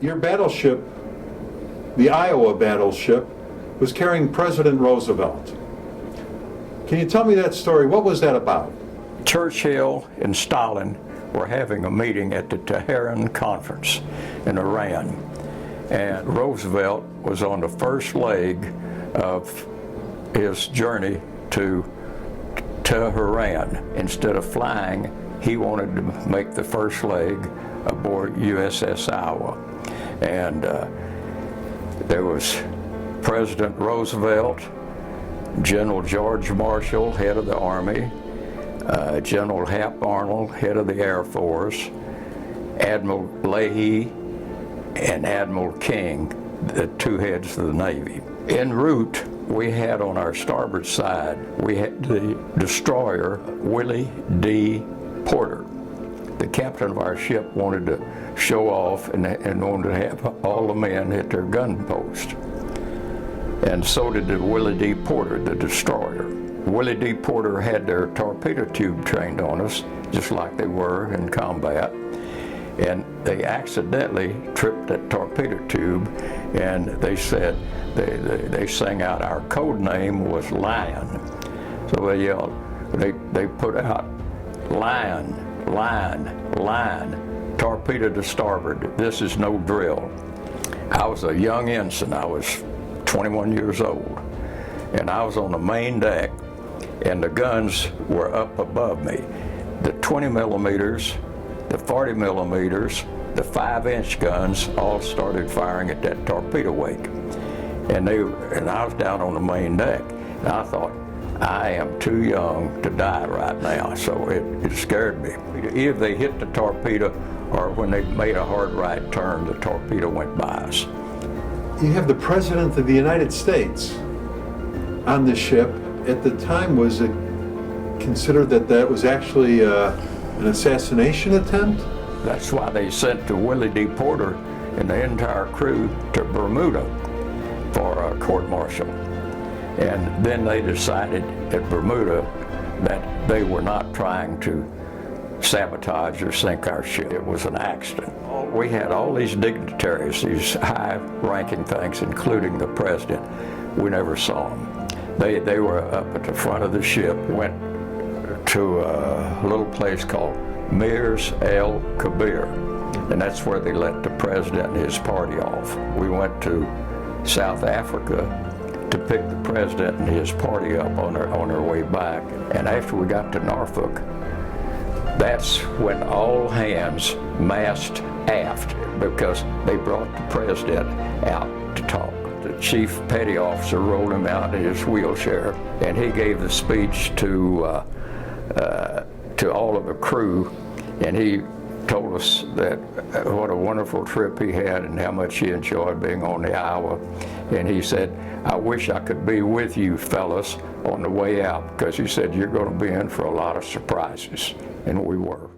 your battleship, the Iowa battleship, was carrying President Roosevelt. Can you tell me that story? What was that about? Churchill and Stalin were having a meeting at the Tehran conference in Iran, and Roosevelt was on the first leg of his journey to Tehran. Instead of flying, he wanted to make the first leg aboard USS Iowa. And there was President Roosevelt, General George Marshall, head of the Army, General Hap Arnold, head of the Air Force, Admiral Leahy, and Admiral King, the two heads of the Navy. En route, we had on our starboard side, we had the destroyer Willie D. Porter. The captain of our ship wanted to show off and wanted to have all the men at their gun post. And so did the Willie D. Porter, the destroyer. Willie D. Porter had their torpedo tube trained on us, just like they were in combat. And they accidentally tripped that torpedo tube, and they said, they sang out our code name was Lion. So they yelled, they put out Lion, Line, Line, torpedo to starboard. This is no drill. I was a young ensign. I was 21 years old, and I was on the main deck, and the guns were up above me. The 20 millimeters, the 40 millimeters, the 5-inch guns all started firing at that torpedo wake. And I was down on the main deck, and I thought, I am too young to die right now, so it scared me. Either they hit the torpedo, or when they made a hard right turn, the torpedo went by us. You have the President of the United States on the ship. At the time, was it considered that that was actually an assassination attempt? That's why they sent to Willie D. Porter and the entire crew to Bermuda for a court-martial. And then they decided at Bermuda that they were not trying to sabotage or sink our ship. It was an accident. We had all these dignitaries, these high-ranking things, including the president. We never saw them. They were up at the front of the ship, went to a little place called Mirs El Kabir, and that's where they let the president and his party off. We went to South Africa to pick the president and his party up on their way back. And after we got to Norfolk, that's when all hands massed aft, because they brought the president out to talk. The chief petty officer rolled him out in his wheelchair, and he gave the speech to all of the crew, and he told us that what a wonderful trip he had and how much he enjoyed being on the Iowa. And he said, I wish I could be with you fellas on the way out, because he said, you're going to be in for a lot of surprises. And we were.